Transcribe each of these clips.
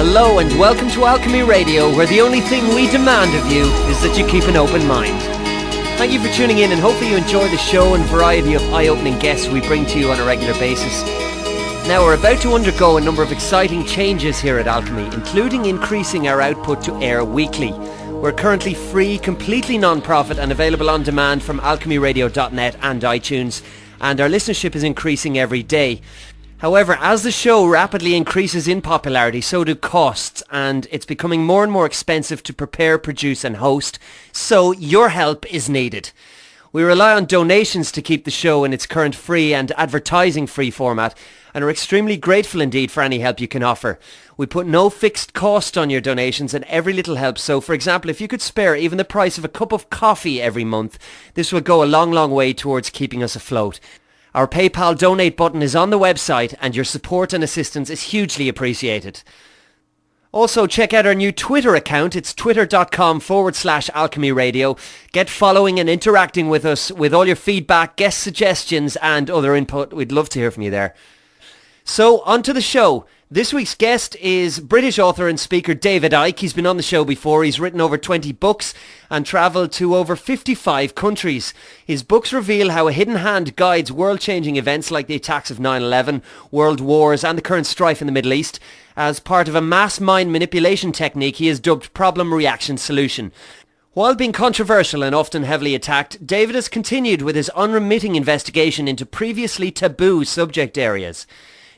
Hello and welcome to Alchemy Radio, where the only thing we demand of you is that you keep an open mind. Thank you for tuning in, and hopefully you enjoy the show and variety of eye-opening guests we bring to you on a regular basis. Now, we're about to undergo a number of exciting changes here at Alchemy, including increasing our output to air weekly. We're currently free, completely non-profit and available on demand from alchemyradio.net and iTunes, and our listenership is increasing every day. However, as the show rapidly increases in popularity, so do costs, and it's becoming more and more expensive to prepare, produce and host, so your help is needed. We rely on donations to keep the show in its current free and advertising-free format, and are extremely grateful indeed for any help you can offer. We put no fixed cost on your donations, and every little helps. So, for example, if you could spare even the price of a cup of coffee every month, this will go a long, long way towards keeping us afloat. Our PayPal donate button is on the website, and your support and assistance is hugely appreciated. Also, check out our new Twitter account. It's twitter.com/Alchemy Radio. Get following and interacting with us with all your feedback, guest suggestions and other input. We'd love to hear from you there. So, on to the show. This week's guest is British author and speaker David Icke. He's been on the show before. He's written over 20 books and travelled to over 55 countries. His books reveal how a hidden hand guides world-changing events like the attacks of 9/11, world wars and the current strife in the Middle East. As part of a mass mind manipulation technique he has dubbed problem reaction solution. While being controversial and often heavily attacked, David has continued with his unremitting investigation into previously taboo subject areas.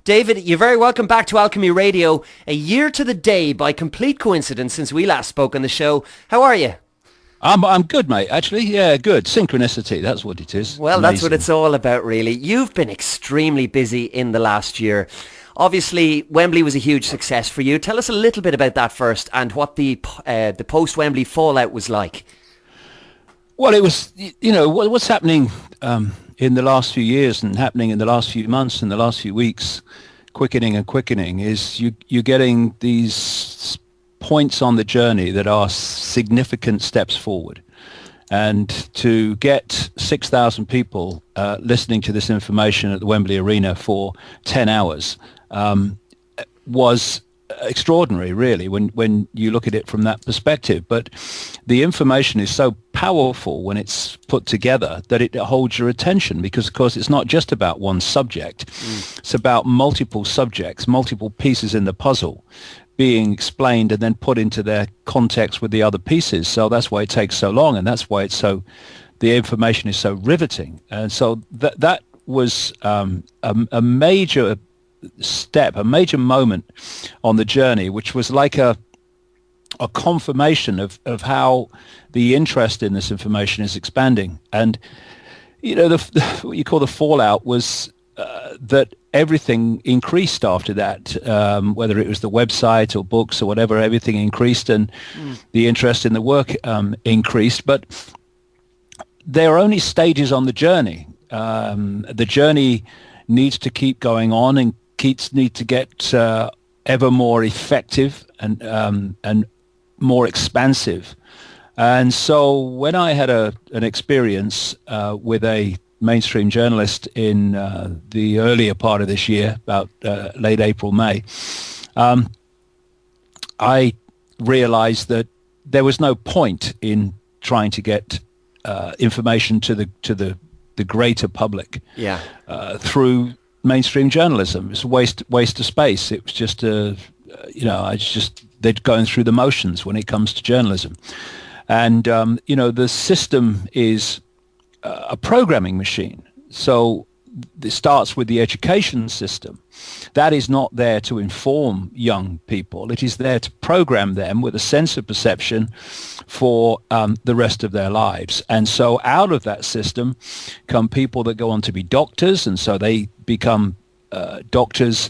David, you're very welcome back to Alchemy Radio, a year to the day by complete coincidence since we last spoke on the show. How are you? I'm good, mate, actually. Yeah, good. Synchronicity, that's what it is. Well, Amazing. That's what it's all about, really. You've been extremely busy in the last year. Obviously, Wembley was a huge success for you. Tell us a little bit about that first and what the post-Wembley fallout was like. Well, it was, what's happening in the last few years and happening in the last few months and the last few weeks, quickening, is you're getting these points on the journey that are significant steps forward. And to get 6,000 people listening to this information at the Wembley Arena for 10 hours was extraordinary, really, when you look at it from that perspective. But the information is so powerful when it's put together that it holds your attention, because of course it's not just about one subject. It's about multiple subjects, multiple pieces in the puzzle being explained and then put into their context with the other pieces. So that's why it takes so long, and that's why the information is so riveting. And so that was a major step, a major moment on the journey, which was like a confirmation of how the interest in this information is expanding. And what you call the fallout was that everything increased after that, whether it was the website or books or whatever, everything increased, and the interest in the work increased. But there are only stages on the journey. The journey needs to keep going on and need to get ever more effective and more expansive. And so when I had an experience with a mainstream journalist in the earlier part of this year, about late April, May, I realized that there was no point in trying to get information to the greater public through mainstream journalism. It's a waste of space. It was just they're going through the motions when it comes to journalism. And the system is a programming machine. So it starts with the education system. That is not there to inform young people. It is there to program them with a sense of perception for the rest of their lives. And so out of that system come people that go on to be doctors, and so they become doctors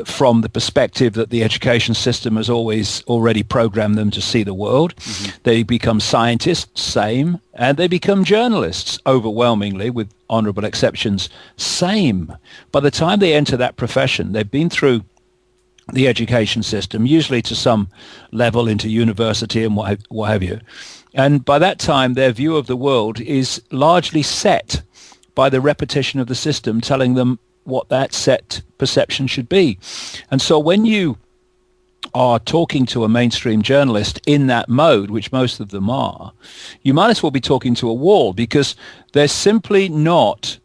from the perspective that the education system has already programmed them to see the world. They become scientists, same, and they become journalists, overwhelmingly, with honorable exceptions, same. By the time they enter that profession, they've been through the education system, usually to some level into university and what have you. And by that time, their view of the world is largely set by the repetition of the system telling them what that set perception should be. And so when you are talking to a mainstream journalist in that mode, which most of them are, you might as well be talking to a wall, because they're simply not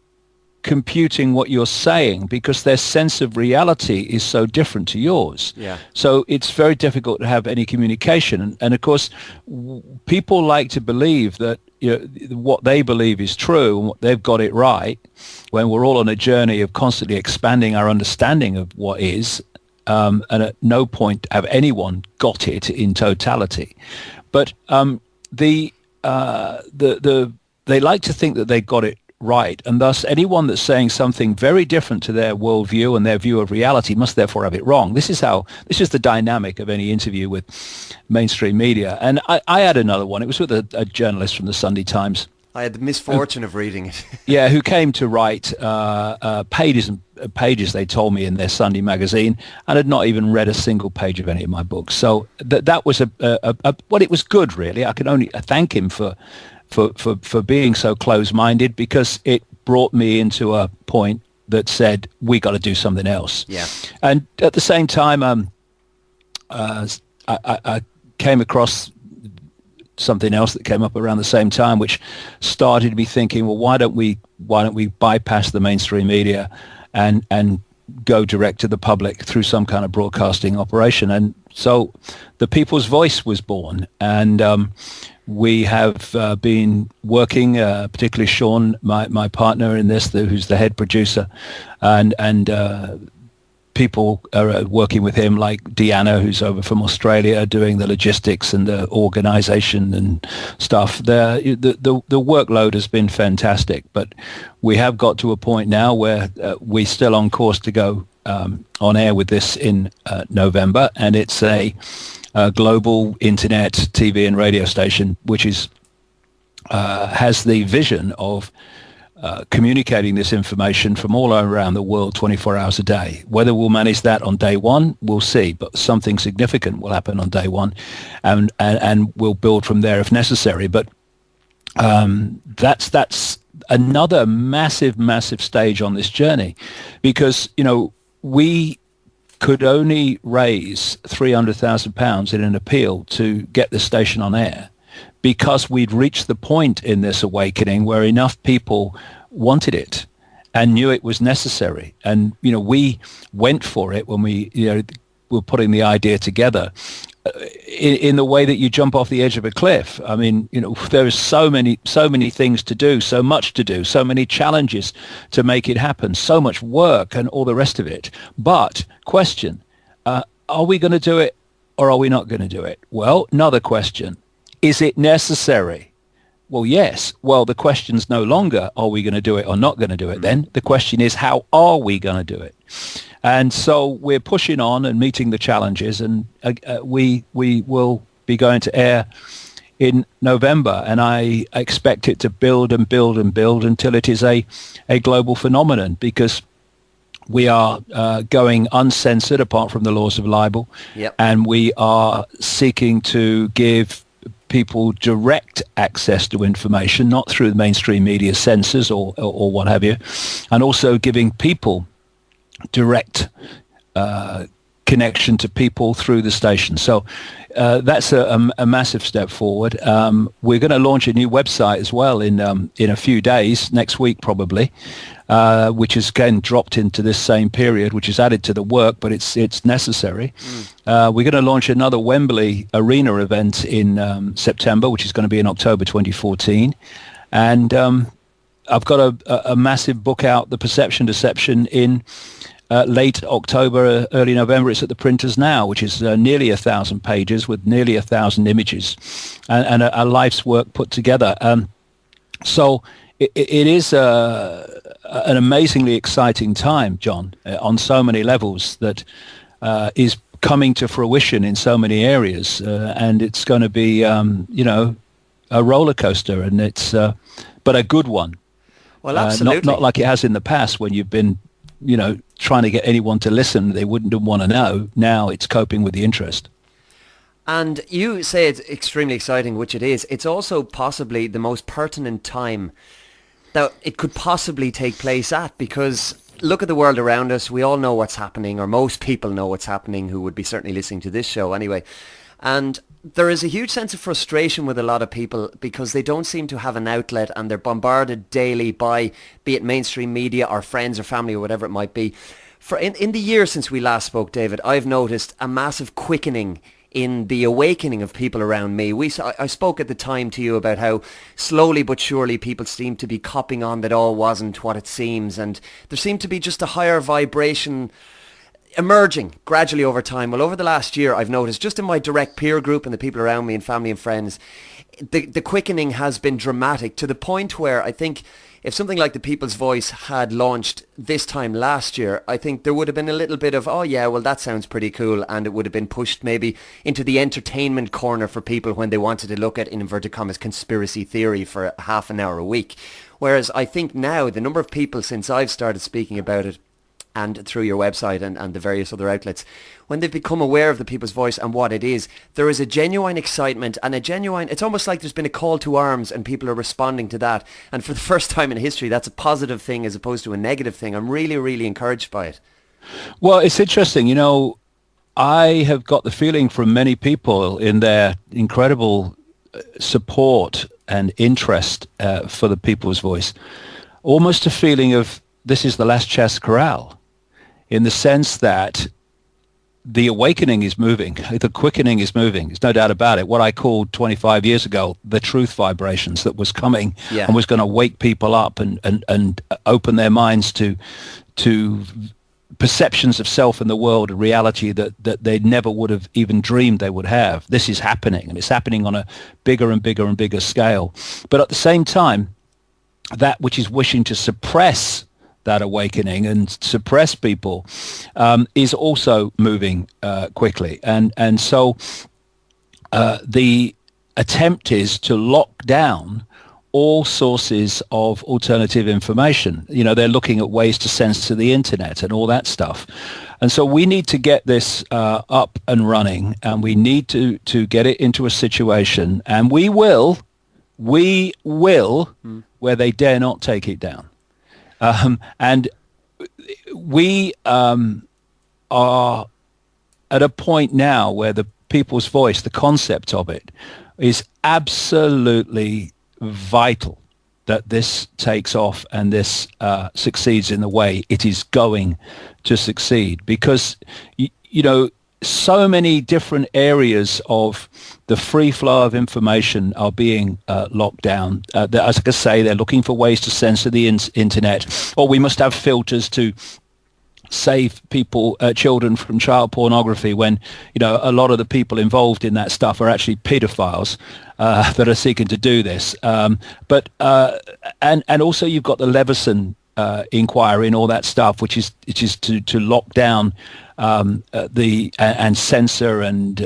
computing what you're saying, because their sense of reality is so different to yours. Yeah. So it's very difficult to have any communication. And of course, people like to believe that, you know, what they believe is true and what they've got it right, when we're all on a journey of constantly expanding our understanding of what is. And at no point have anyone got it in totality. But they like to think that they got it right, and thus anyone that's saying something very different to their worldview and their view of reality must therefore have it wrong. This is the dynamic of any interview with mainstream media. And I had another one. It was with a journalist from the Sunday Times. I had the misfortune of reading it. Yeah, who came to write pages and pages, they told me, in their Sunday magazine, and had not even read a single page of any of my books. So that was well, it was good, really. I can only thank him for being so close-minded, because it brought me into a point that said, we got to do something else. Yeah. And at the same time, I came across something else that came up around the same time, which started me thinking, well, why don't we bypass the mainstream media and go direct to the public through some kind of broadcasting operation? And so the People's Voice was born, and we have been working, particularly Sean, my partner in this, who's the head producer, and people are working with him, like Deanna, who's over from Australia, doing the logistics and the organisation and stuff. The workload has been fantastic, but we have got to a point now where we're still on course to go on air with this in November, and it's a global internet, TV and radio station, which is has the vision of communicating this information from all around the world 24 hours a day. Whether we'll manage that on day one, we'll see, but something significant will happen on day one, and we'll build from there if necessary. But that's another massive stage on this journey, because, you know, we could only raise £300,000 in an appeal to get the station on air, because we'd reached the point in this awakening where enough people wanted it and knew it was necessary. And, you know, we went for it when we, you know, were putting the idea together in the way that you jump off the edge of a cliff. I mean, you know, there is so many things to do, so much to do, so many challenges to make it happen, so much work and all the rest of it. But question, are we going to do it or are we not going to do it? Well, another question. Is it necessary? Well, yes. Well, the question's no longer, are we going to do it or not going to do it then? The question is, how are we going to do it? And so we're pushing on and meeting the challenges, and we will be going to air in November, and I expect it to build and build and build until it is a global phenomenon, because we are going uncensored apart from the laws of libel. Yep. And we are seeking to give people direct access to information, not through the mainstream media censors or what have you, and also giving people direct connection to people through the station. So that's a massive step forward. We're going to launch a new website as well in a few days, next week probably, which is again dropped into this same period, which is added to the work, but it's necessary. We're going to launch another Wembley Arena event in September, which is going to be in October 2014. And I've got a massive book out, The Perception Deception, in late October, early November. It's at the printers now, which is nearly 1,000 pages with nearly 1,000 images and a life's work put together. So it is an amazingly exciting time, John, on so many levels, that is coming to fruition in so many areas, and it's going to be, you know, a roller coaster, and it's but a good one. Well, absolutely. Not like it has in the past when you've been, you know, trying to get anyone to listen. They wouldn't want to know. Now it's coping with the interest. And you say it's extremely exciting, which it is. It's also possibly the most pertinent time that it could possibly take place at, because look at the world around us. We all know what's happening, or most people know what's happening who would be certainly listening to this show anyway. And there is a huge sense of frustration with a lot of people because they don't seem to have an outlet, and they're bombarded daily by, be it mainstream media or friends or family or whatever it might be. In the year since we last spoke, David, I've noticed a massive quickening in the awakening of people around me. I spoke at the time to you about how slowly but surely people seem to be copping on that all wasn't what it seems, and there seemed to be just a higher vibration emerging gradually over time. Well, over the last year, I've noticed just in my direct peer group and the people around me and family and friends, the quickening has been dramatic, to the point where I think if something like the People's Voice had launched this time last year, I think there would have been a little bit of, oh yeah, well that sounds pretty cool, and it would have been pushed maybe into the entertainment corner for people when they wanted to look at, in inverted commas, conspiracy theory for half an hour a week. Whereas I think now the number of people, since I've started speaking about it, and through your website and the various other outlets, when they've become aware of the People's Voice and what it is, there is a genuine excitement and it's almost like there's been a call to arms and people are responding to that. And for the first time in history, that's a positive thing as opposed to a negative thing. I'm really, really encouraged by it. Well, it's interesting. I have got the feeling from many people in their incredible support and interest for the People's Voice, almost a feeling of this is the last chess corral, in the sense that the awakening is moving, the quickening is moving. There's no doubt about it. What I called 25 years ago, the truth vibrations that was coming and was going to wake people up and open their minds to perceptions of self and the world, a reality that they never would have even dreamed they would have. This is happening, and it's happening on a bigger and bigger and bigger scale. But at the same time, that which is wishing to suppress that awakening and suppress people is also moving quickly. And so the attempt is to lock down all sources of alternative information. They're looking at ways to censor the internet and all that stuff. And so we need to get this up and running, and we need to get it into a situation, and we will, where they dare not take it down. And we are at a point now where the People's Voice, the concept of it, is absolutely vital that this takes off and this succeeds in the way it is going to succeed. Because, so many different areas of the free flow of information are being locked down. As I say, they're looking for ways to censor the internet, or we must have filters to save children from child pornography, when a lot of the people involved in that stuff are actually pedophiles that are seeking to do this. But also you've got the Leveson inquiry and all that stuff, which is to lock down and censor and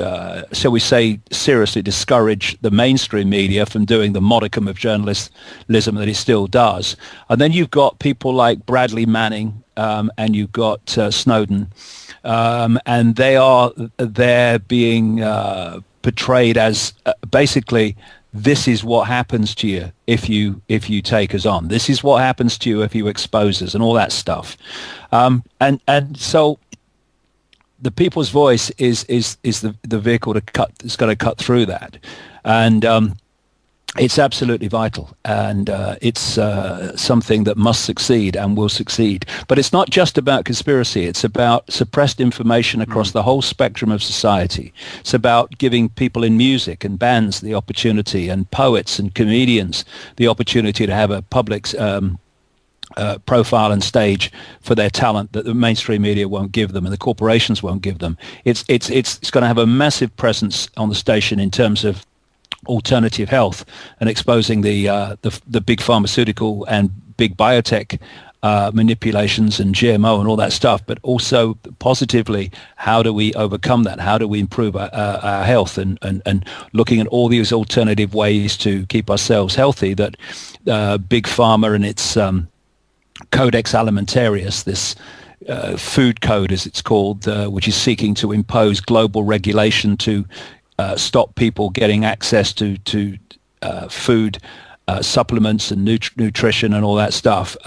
shall we say seriously discourage the mainstream media from doing the modicum of journalism that it still does. And then you've got people like Bradley Manning and you've got Snowden, and they're being portrayed as basically, this is what happens to you if you take us on. This is what happens to you if you expose us, and all that stuff. And so the People's Voice is the vehicle it's got to cut through that, and it's absolutely vital, and it's something that must succeed and will succeed. But it's not just about conspiracy. It's about suppressed information across the whole spectrum of society. It's about giving people in music and bands the opportunity, and poets and comedians the opportunity to have a public profile and stage for their talent that the mainstream media won't give them and the corporations won't give them. It's going to have a massive presence on the station in terms of alternative health and exposing the big pharmaceutical and big biotech manipulations and GMO and all that stuff, but also positively, how do we overcome that? How do we improve our health, and looking at all these alternative ways to keep ourselves healthy that big pharma and its Codex Alimentarius, this food code as it's called, which is seeking to impose global regulation to stop people getting access to food supplements and nutrition and all that stuff.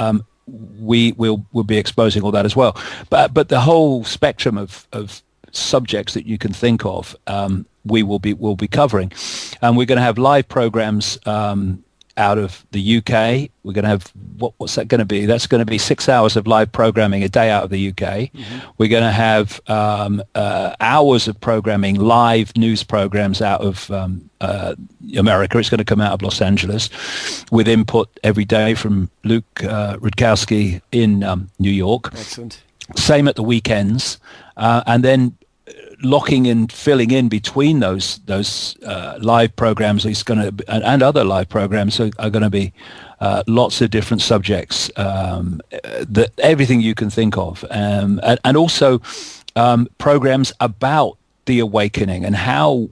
we'll be exposing all that as well. But the whole spectrum of subjects that you can think of, we'll be covering, and we're going to have live programs out of the UK. We're going to have what's that going to be? That's going to be 6 hours of live programming a day out of the UK. We're going to have hours of programming, live news programs out of America. It's going to come out of Los Angeles with input every day from Luke Rudkowski in New York. Excellent. Same at the weekends, and then locking and filling in between those live programs is going to, and other live programs are going to be lots of different subjects, that everything you can think of, and also programs about the awakening and how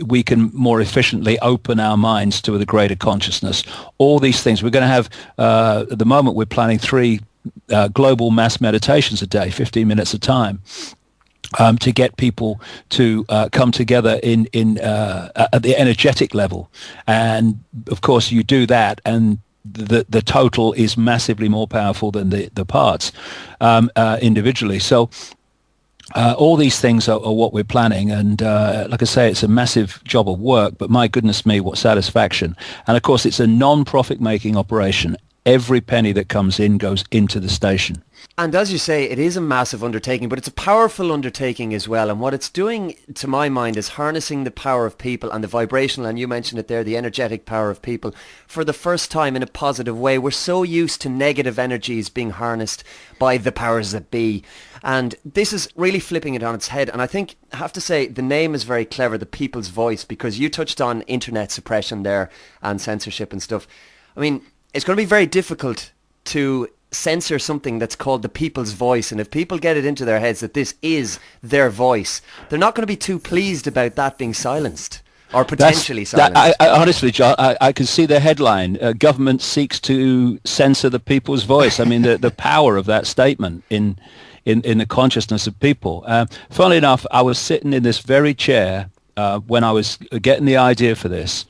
we can more efficiently open our minds to the greater consciousness. All these things. We're going to have, at the moment, we're planning 3 global mass meditations a day, 15 minutes a time, to get people to come together at the energetic level. And of course you do that, and the total is massively more powerful than the parts individually. So all these things are what we're planning, and like I say, it's a massive job of work, but my goodness me, what satisfaction. And of course it's a non-profit making operation. Every penny that comes in goes into the station. And as you say, it is a massive undertaking, but it's a powerful undertaking as well. And what it's doing, to my mind, is harnessing the power of people and the vibrational, and you mentioned it there, the energetic power of people, for the first time in a positive way. We're so used to negative energies being harnessed by the powers that be. And this is really flipping it on its head. And I think, I have to say, the name is very clever, The People's Voice, because you touched on internet suppression there and censorship and stuff. I mean, it's going to be very difficult to censor something that's called the people's voice, and if people get it into their heads that this is their voice, they're not going to be too pleased about that being silenced or potentially silenced. Honestly, John, I can see the headline, government seeks to censor the people's voice. I mean, the power of that statement in the consciousness of people. Funnily enough, I was sitting in this very chair when I was getting the idea for this.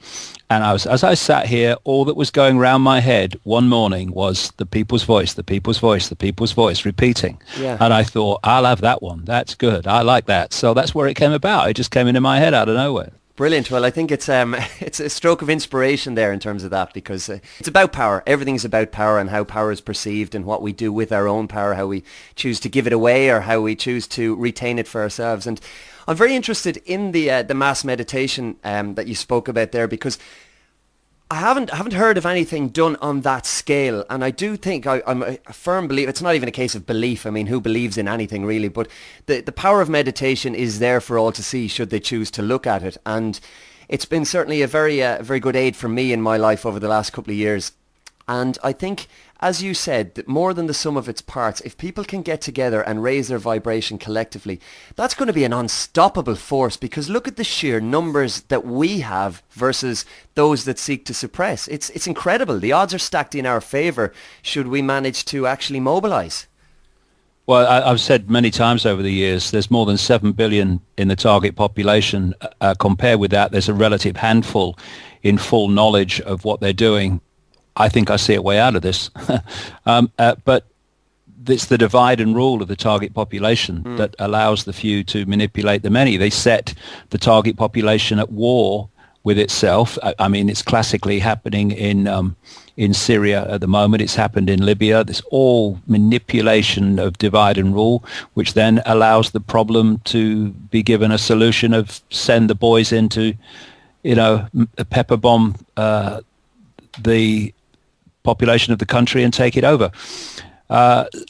And as I sat here, all that was going round my head one morning was the people's voice, the people's voice, the people's voice, repeating. Yeah. And I thought, I'll have that one. That's good. I like that. So that's where it came about. It just came into my head out of nowhere. Brilliant. Well, I think it's a stroke of inspiration there in terms of that, because it's about power. Everything's about power and how power is perceived and what we do with our own power, how we choose to give it away or how we choose to retain it for ourselves. And I'm very interested in the mass meditation that you spoke about there, because I haven't heard of anything done on that scale, and I do think I'm a firm believer. It's not even a case of belief. I mean, who believes in anything really? But the power of meditation is there for all to see, should they choose to look at it. And it's been certainly a very good aid for me in my life over the last couple of years. And I think, as you said, that more than the sum of its parts, if people can get together and raise their vibration collectively, that's going to be an unstoppable force, because look at the sheer numbers that we have versus those that seek to suppress. It's incredible. The odds are stacked in our favour should we manage to actually mobilise. Well, I've said many times over the years, there's more than 7 billion in the target population. Compared with that, there's a relative handful in full knowledge of what they're doing. I think I see a way out of this. But it's the divide and rule of the target population that allows the few to manipulate the many. They set the target population at war with itself. I mean, it's classically happening in Syria at the moment. It's happened in Libya. There's all manipulation of divide and rule, which then allows the problem to be given a solution of send the boys into, a pepper bomb the population of the country and take it over.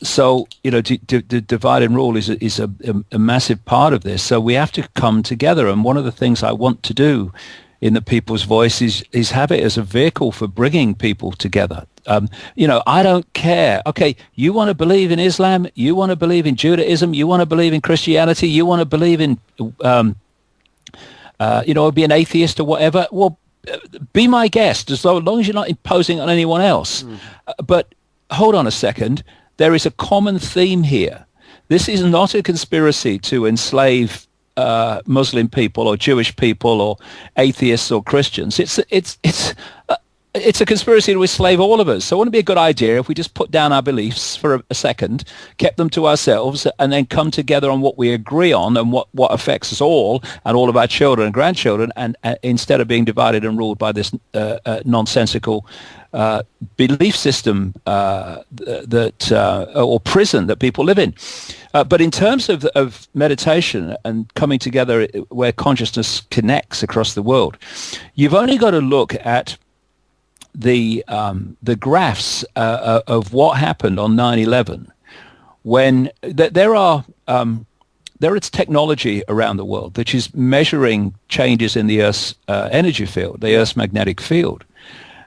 So divide and rule is a massive part of this. So we have to come together. And one of the things I want to do in the people's voice is have it as a vehicle for bringing people together. I don't care. Okay, you want to believe in Islam, you want to believe in Judaism, you want to believe in Christianity, you want to believe in, be an atheist or whatever. Well, be my guest, as long as you're not imposing on anyone else. But hold on a second. There is a common theme here. This is not a conspiracy to enslave Muslim people or Jewish people or atheists or Christians. It's it's a conspiracy to enslave all of us. So wouldn't it be a good idea if we just put down our beliefs for a second, kept them to ourselves, and then come together on what we agree on and what affects us all and all of our children and grandchildren, and instead of being divided and ruled by this nonsensical belief system or prison that people live in. But in terms of meditation and coming together where consciousness connects across the world, you've only got to look at the graphs of what happened on 9/11, when there is technology around the world that is measuring changes in the Earth's energy field, the Earth's magnetic field.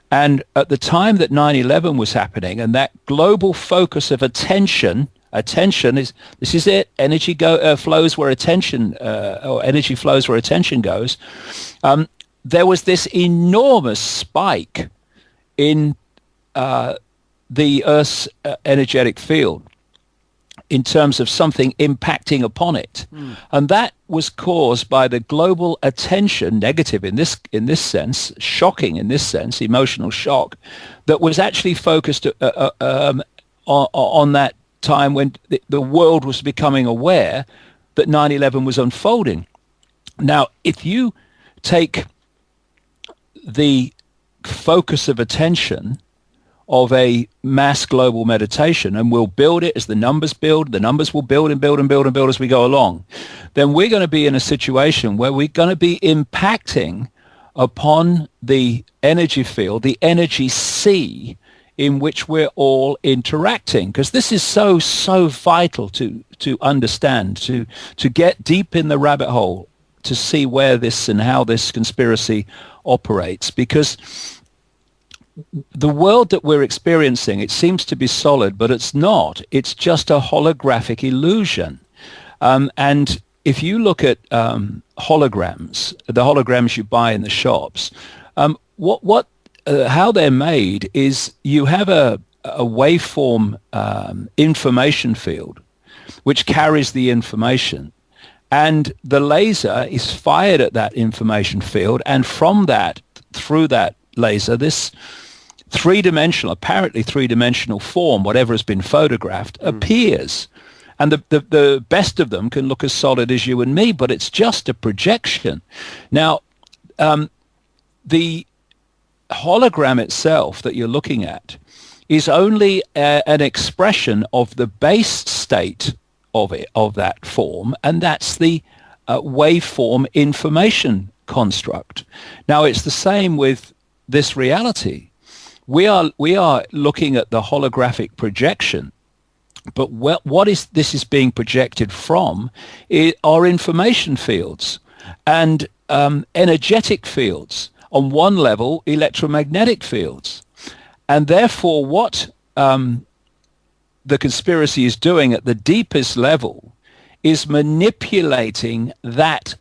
And at the time that 9/11 was happening, and that global focus of attention is, this is it, energy flows where attention, or energy flows where attention goes. There was this enormous spike in the Earth's energetic field in terms of something impacting upon it. And that was caused by the global attention, negative in this sense, shocking in this sense, emotional shock, that was actually focused on that time when the world was becoming aware that 9/11 was unfolding. Now, if you take the focus of attention of a mass global meditation, and we'll build it as the numbers build, the numbers will build and build and build and build as we go along, then we're going to be in a situation where we're going to be impacting upon the energy field, the energy sea in which we're all interacting, because this is so vital to understand, to get deep in the rabbit hole, to see where this and how this conspiracy operates. Because the world that we're experiencing, it seems to be solid, but it's not. It's just a holographic illusion. And if you look at holograms, the holograms you buy in the shops, how they're made is you have a waveform information field which carries the information, and the laser is fired at that information field, and from that, through that laser, this apparently three-dimensional form, whatever has been photographed, appears. And the best of them can look as solid as you and me, but it's just a projection. Now, the hologram itself that you're looking at is only an expression of the base state of that form, and that's the waveform information construct. Now, it's the same with this reality. We are looking at the holographic projection, but this is being projected from are information fields and energetic fields. On one level, electromagnetic fields. And therefore, what the conspiracy is doing at the deepest level is manipulating that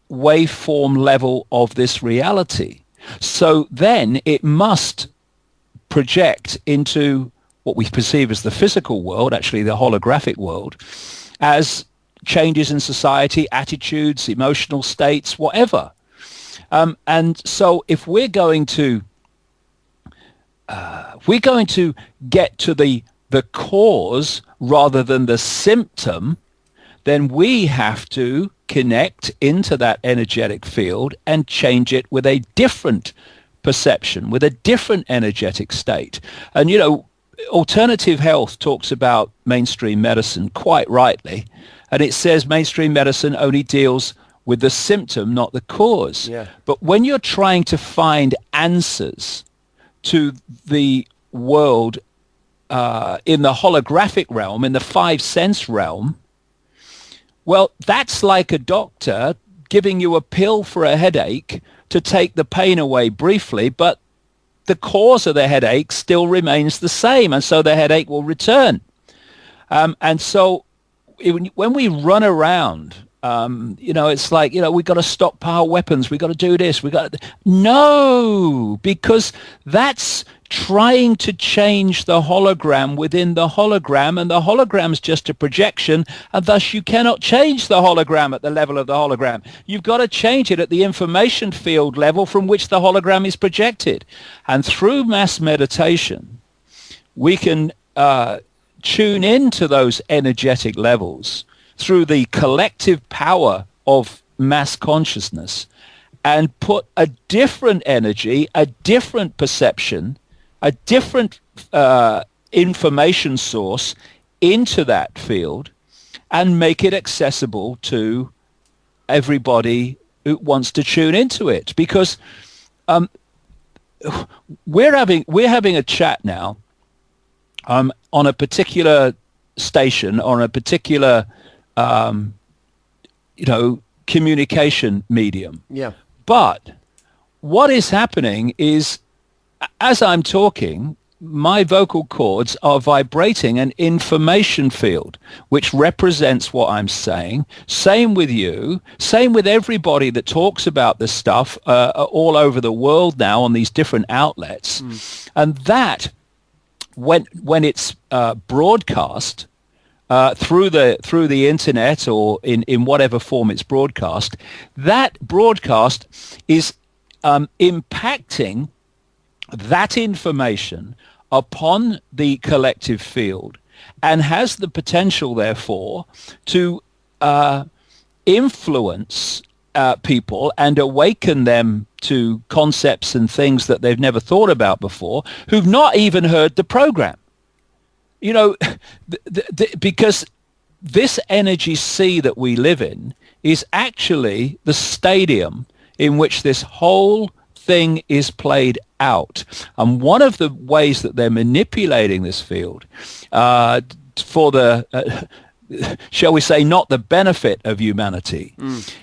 waveform level of this reality. So then it must project into what we perceive as the physical world, actually the holographic world, as changes in society, attitudes, emotional states, whatever. And so if we're going to get to the cause rather than the symptom, then we have to connect into that energetic field and change it with a different perception, with a different energetic state. And, alternative health talks about mainstream medicine quite rightly, and it says mainstream medicine only deals with the symptom, not the cause. Yeah. But when you're trying to find answers to the world in the holographic realm, in the five sense realm, well, that's like a doctor giving you a pill for a headache to take the pain away briefly, but the cause of the headache still remains the same, and so the headache will return. And so when we run around, it's like, we've got to stockpile weapons, we've got to do this, no, because that's trying to change the hologram within the hologram, and the hologram's just a projection, and thus you cannot change the hologram at the level of the hologram. You've got to change it at the information field level from which the hologram is projected. And through mass meditation, we can tune into those energetic levels through the collective power of mass consciousness and put a different energy, a different perception, a different information source into that field and make it accessible to everybody who wants to tune into it. Because we're having a chat now on a particular station, on a particular communication medium. Yeah. But what is happening is, as I'm talking, my vocal cords are vibrating an information field which represents what I'm saying. Same with you. Same with everybody that talks about this stuff all over the world now on these different outlets. And that, when it's broadcast through the internet or in whatever form it's broadcast, that broadcast is impacting that information upon the collective field and has the potential, therefore, to influence people and awaken them to concepts and things that they've never thought about before, who've not even heard the program. Because this energy sea that we live in is actually the stadium in which this whole thing is played out. And one of the ways that they're manipulating this field for the, shall we say, not the benefit of humanity,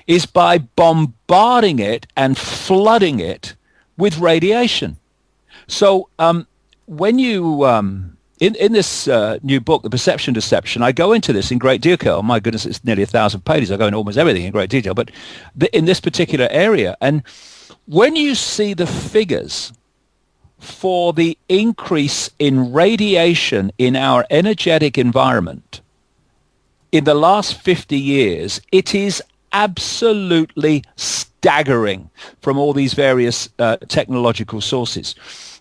is by bombarding it and flooding it with radiation. So when you... In this new book, The Perception Deception, I go into this in great detail. Oh, my goodness, it's nearly 1,000 pages. I go into almost everything in great detail. But in this particular area, and when you see the figures for the increase in radiation in our energetic environment in the last 50 years, it is absolutely staggering from all these various technological sources.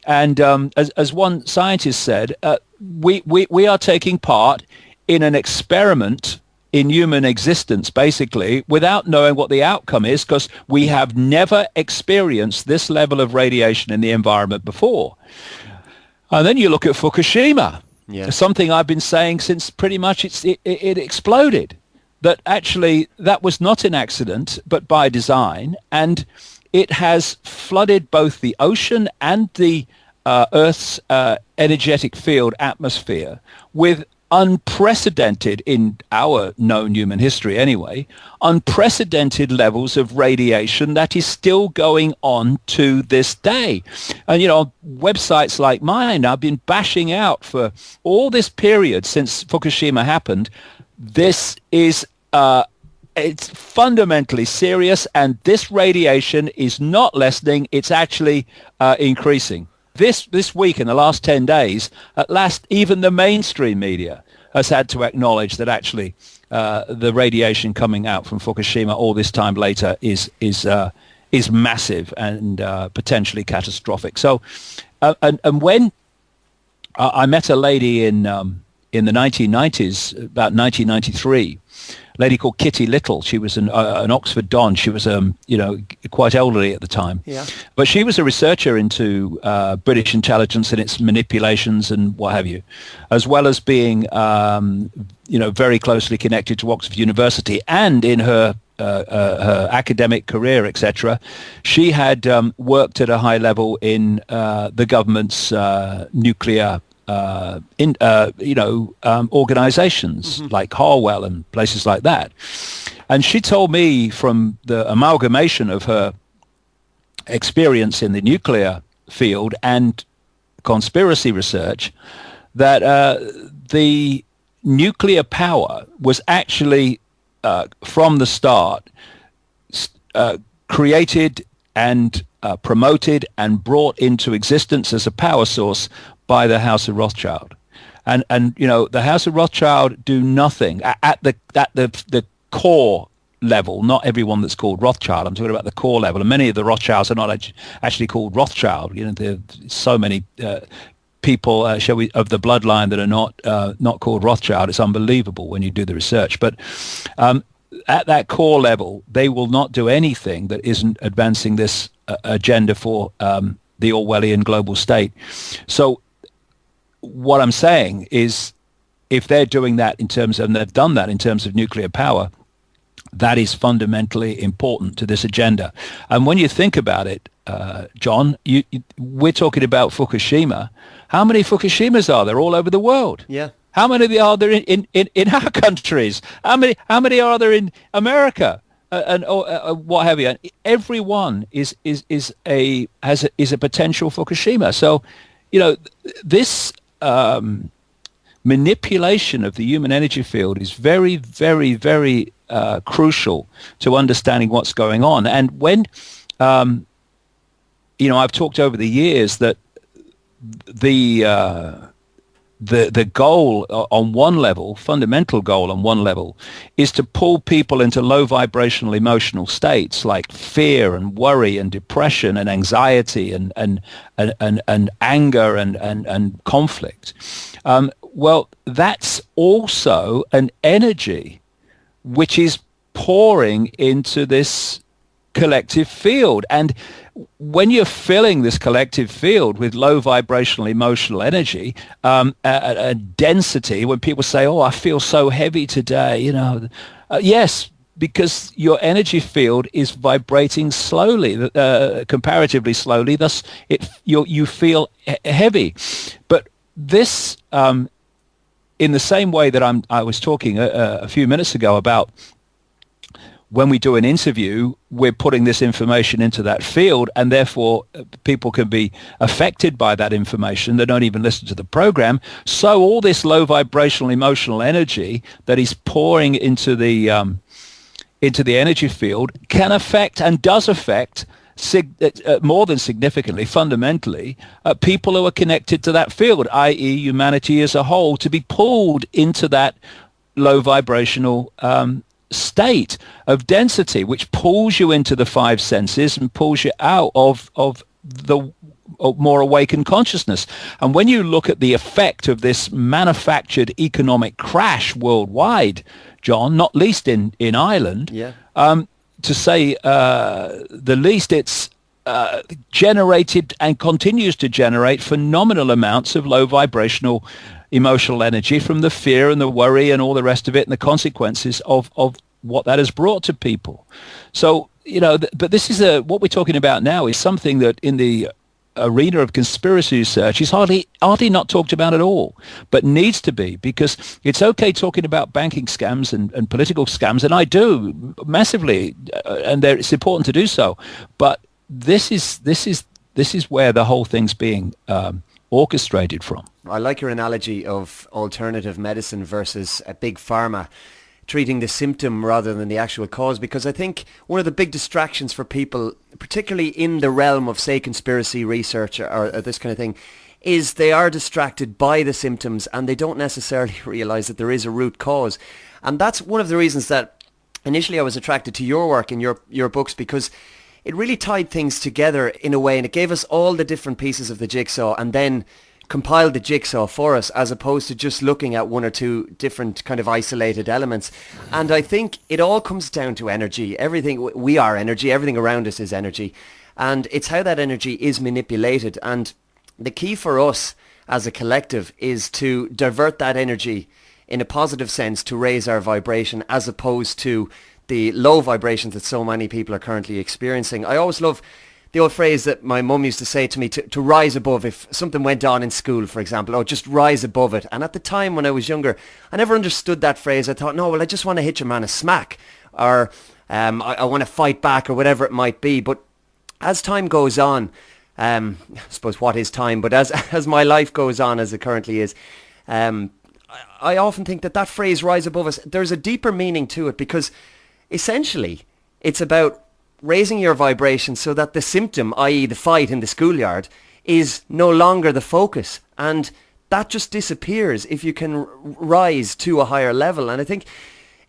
And as one scientist said, we are taking part in an experiment in human existence, basically, without knowing what the outcome is, because we have never experienced this level of radiation in the environment before. And then you look at Fukushima, something I've been saying since pretty much it exploded, that actually that was not an accident, but by design, and it has flooded both the ocean and the Earth's energetic field atmosphere with unprecedented, in our known human history anyway, unprecedented levels of radiation that is still going on to this day. And, websites like mine, I've been bashing out for all this period since Fukushima happened. This is it's fundamentally serious, and this radiation is not lessening, it's actually increasing. This week, in the last 10 days, at last, even the mainstream media has had to acknowledge that actually the radiation coming out from Fukushima all this time later is massive and potentially catastrophic. So, and when I met a lady in the 1990s, about 1993, a lady called Kitty Little. She was an Oxford Don. She was quite elderly at the time. Yeah. But she was a researcher into British intelligence and its manipulations and what have you, as well as being very closely connected to Oxford University. And in her academic career, etc., she had worked at a high level in the government's nuclear organizations like Harwell and places like that. And she told me, from the amalgamation of her experience in the nuclear field and conspiracy research, that the nuclear power was actually from the start created and promoted and brought into existence as a power source by the House of Rothschild. And you know, the House of Rothschild do nothing at the core level. Not everyone that's called Rothschild. I'm talking about the core level, and many of the Rothschilds are not actually called Rothschild. You know, there's so many people, shall we, of the bloodline that are not called Rothschild. It's unbelievable when you do the research. But at that core level, they will not do anything that isn't advancing this agenda for the Orwellian global state. So what I'm saying is, if they're doing that in terms of, and they've done that in terms of nuclear power, that is fundamentally important to this agenda. And when you think about it, John, we're talking about Fukushima. How many Fukushimas are there all over the world? Yeah. How many are there in our countries? How many are there in America? And what have you? And every one is a potential Fukushima. So, you know, this manipulation of the human energy field is very, very, very crucial to understanding what's going on. And when, you know, I've talked over the years that the goal on one level, fundamental goal on one level, is to pull people into low vibrational emotional states like fear and worry and depression and anxiety and anger and conflict. Well, that's also an energy which is pouring into this collective field. And when you're filling this collective field with low vibrational emotional energy, a density, when people say, oh, I feel so heavy today, you know, yes, because your energy field is vibrating slowly, comparatively slowly, thus you feel heavy. But this, in the same way that I was talking a few minutes ago about when we do an interview, we're putting this information into that field, and therefore people can be affected by that information. They don't even listen to the program. So all this low vibrational emotional energy that is pouring into the energy field can affect, and does affect, more than significantly, fundamentally, people who are connected to that field, i.e. humanity as a whole, to be pulled into that low vibrational state of density, which pulls you into the five senses and pulls you out of the more awakened consciousness. And when you look at the effect of this manufactured economic crash worldwide, John, not least in Ireland, to say the least, it's generated and continues to generate phenomenal amounts of low vibrational emotional energy from the fear and the worry and all the rest of it, and the consequences of what that has brought to people. So, you know, but this is what we're talking about now is something that in the arena of conspiracy research is hardly not talked about at all, but needs to be, because it's okay talking about banking scams and political scams, and I do massively, and it's important to do so. But this is where the whole thing's being orchestrated from. I like your analogy of alternative medicine versus a big pharma treating the symptom rather than the actual cause, because I think one of the big distractions for people, particularly in the realm of, say, conspiracy research or this kind of thing, is they are distracted by the symptoms and they don't necessarily realize that there is a root cause. And that's one of the reasons that initially I was attracted to your work and your books, because it really tied things together in a way, and it gave us all the different pieces of the jigsaw and then compiled the jigsaw for us, as opposed to just looking at one or two different kind of isolated elements. And I think it all comes down to energy. Everything, we are energy, everything around us is energy, and it's how that energy is manipulated. And the key for us as a collective is to divert that energy in a positive sense to raise our vibration, as opposed to the low vibrations that so many people are currently experiencing. I always love the old phrase that my mum used to say to me, to rise above. If something went on in school, for example, oh, just rise above it. And at the time when I was younger, I never understood that phrase. I thought, no, well, I just want to hit your man a smack, or I want to fight back, or whatever it might be. But as time goes on, I suppose what is time, but as my life goes on, as it currently is, I often think that phrase, rise above us, there's a deeper meaning to it, because essentially it's about raising your vibration so that the symptom, i.e. the fight in the schoolyard, is no longer the focus. And that just disappears if you can rise to a higher level. And I think,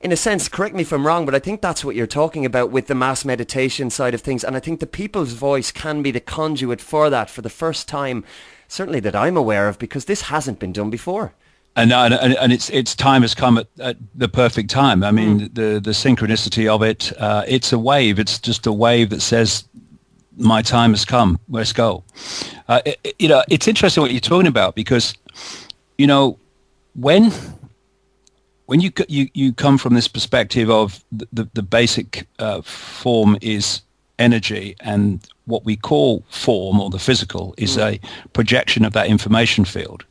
in a sense, correct me if I'm wrong, but I think that's what you're talking about with the mass meditation side of things. And I think the people's voice can be the conduit for that for the first time, certainly that I'm aware of, because this hasn't been done before. And its time has come at the perfect time. I mean, the synchronicity of it, it's a wave. It's just a wave that says, my time has come, let's go. It's interesting what you're talking about, because, when you come from this perspective of the basic form is energy, and what we call form, or the physical, is a projection of that information field.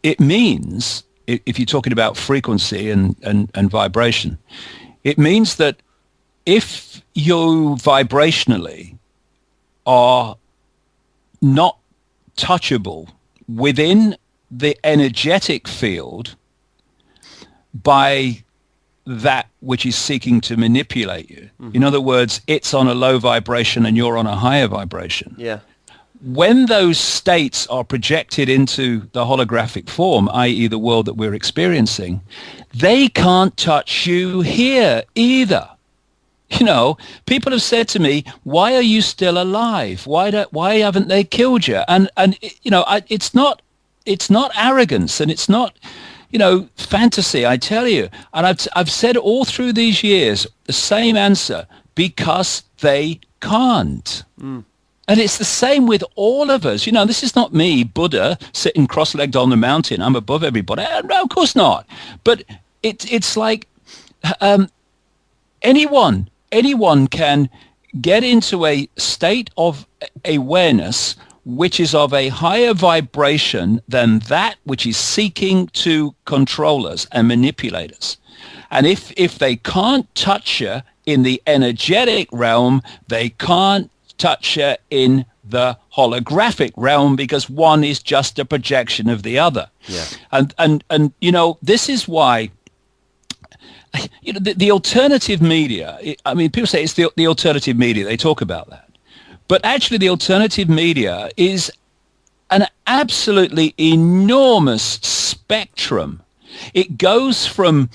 It means, if you're talking about frequency and vibration, it means that if you vibrationally are not touchable within the energetic field by that which is seeking to manipulate you. In other words, it's on a low vibration and you're on a higher vibration. Yeah. When those states are projected into the holographic form, i.e. the world that we're experiencing, they can't touch you here either. People have said to me, why are you still alive? Why haven't they killed you? And it's not arrogance, and it's not, fantasy, I tell you. And I've said all through these years the same answer: because they can't. And it's the same with all of us. This is not me, Buddha, sitting cross-legged on the mountain. I'm above everybody. No, of course not. But it's like anyone can get into a state of awareness which is of a higher vibration than that which is seeking to control us and manipulate us. And if they can't touch you in the energetic realm, they can't touch you in the holographic realm, because one is just a projection of the other. Yeah. And this is why the alternative media, people say it's the alternative media, they talk about that. But actually the alternative media is an absolutely enormous spectrum. It goes from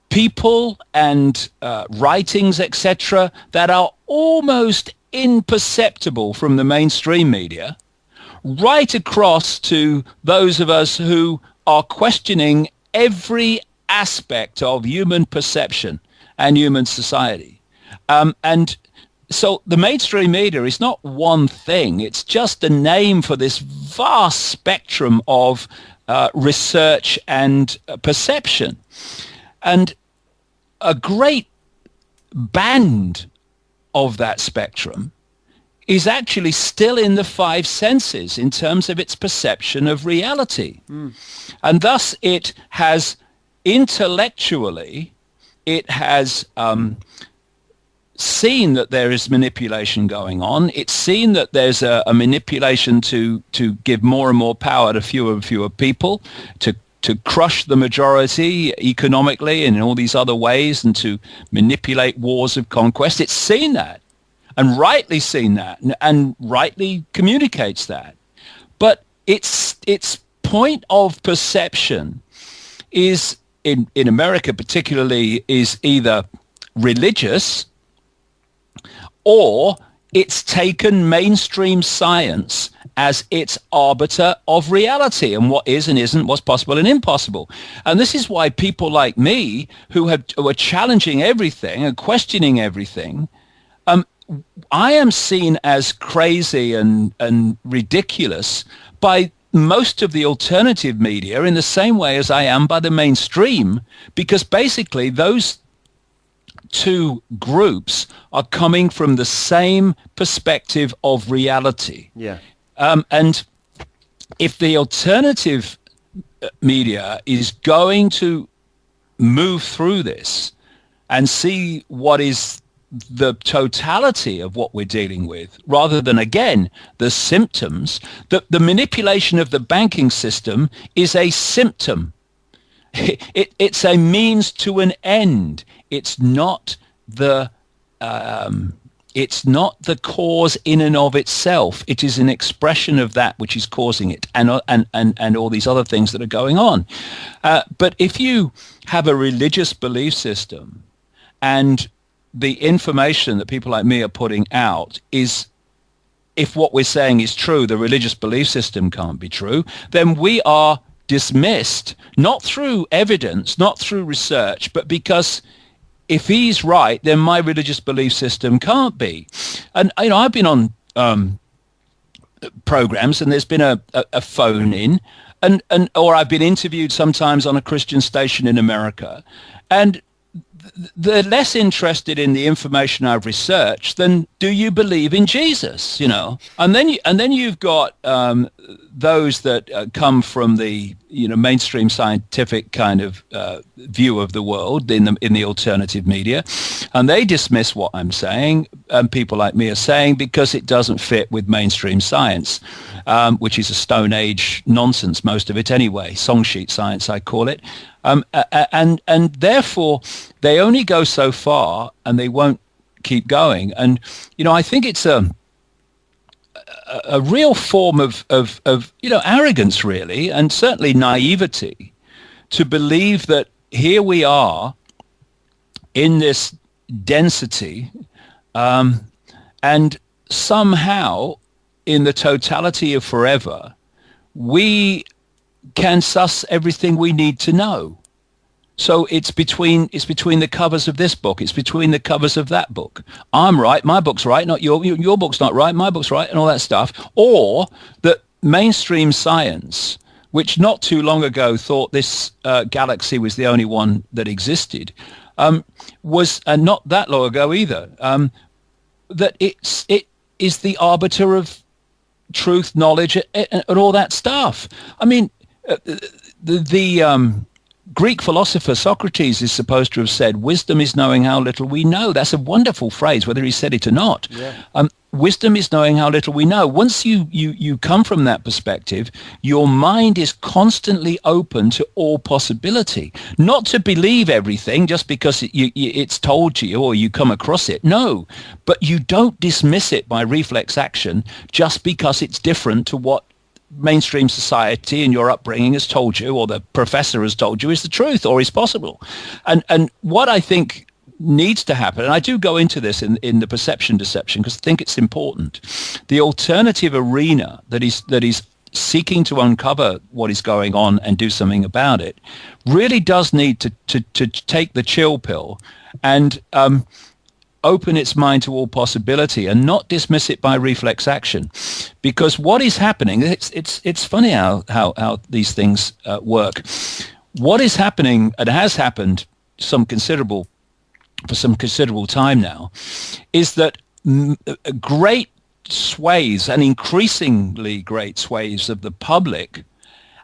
people and writings, etc., that are almost imperceptible from the mainstream media, right across to those of us who are questioning every aspect of human perception and human society. And so the mainstream media is not one thing. It's just a name for this vast spectrum of research and perception. And a great band of that spectrum is actually still in the five senses in terms of its perception of reality. And thus it has intellectually, it has seen that there is manipulation going on. It's seen that there's a manipulation to give more and more power to fewer and fewer people, to crush the majority economically and in all these other ways, and to manipulate wars of conquest. It's seen that, and rightly seen that, and rightly communicates that. But its point of perception is, in America particularly, is either religious, or it's taken mainstream science as its arbiter of reality and what is and isn't, what's possible and impossible. And this is why people like me, who are challenging everything and questioning everything, I am seen as crazy and ridiculous by most of the alternative media in the same way as I am by the mainstream, because basically those two groups are coming from the same perspective of reality. Yeah. And if the alternative media is going to move through this and see what is the totality of what we're dealing with, rather than, again, the symptoms, the manipulation of the banking system is a symptom. It's a means to an end. It's not the It's not the cause in and of itself. It is an expression of that which is causing it, and all these other things that are going on. But if you have a religious belief system, and the information that people like me are putting out is, if what we're saying is true, the religious belief system can't be true, then we are dismissed, not through evidence, not through research, but because if he's right, then my religious belief system can't be. And I've been on programs, and there's been a phone in, or I've been interviewed sometimes on a Christian station in America, and they're less interested in the information I've researched than do you believe in Jesus, And then you've got those that come from the mainstream scientific kind of view of the world in the alternative media, and they dismiss what I'm saying, and people like me are saying, because it doesn't fit with mainstream science, which is a Stone Age nonsense, most of it anyway, song sheet science I call it. And therefore they only go so far, and they won't keep going. And I think it's a real form of arrogance, really, and certainly naivety, to believe that here we are in this density, and somehow in the totality of forever we can suss everything we need to know. So it's between the covers of this book, it's between the covers of that book. I'm right, my book's right, not your book's not right, my book's right, and all that stuff. Or that mainstream science, which not too long ago thought this galaxy was the only one that existed, was, and not that long ago either, that it is the arbiter of truth, knowledge, and all that stuff. I mean, the Greek philosopher Socrates is supposed to have said, wisdom is knowing how little we know. That's a wonderful phrase, whether he said it or not. Yeah. Wisdom is knowing how little we know. Once you come from that perspective, your mind is constantly open to all possibility. Not to believe everything just because it's told to you or you come across it. No, but you don't dismiss it by reflex action just because it's different to what mainstream society and your upbringing has told you, or the professor has told you is the truth or is possible. And what I think needs to happen, and I do go into this in the perception deception because I think it's important, the alternative arena that is seeking to uncover what is going on and do something about it really does need to take the chill pill and open its mind to all possibility and not dismiss it by reflex action. Because what is happening, it's funny how these things work. What is happening, and has happened for some considerable time now, is that great swathes, and increasingly great swathes of the public,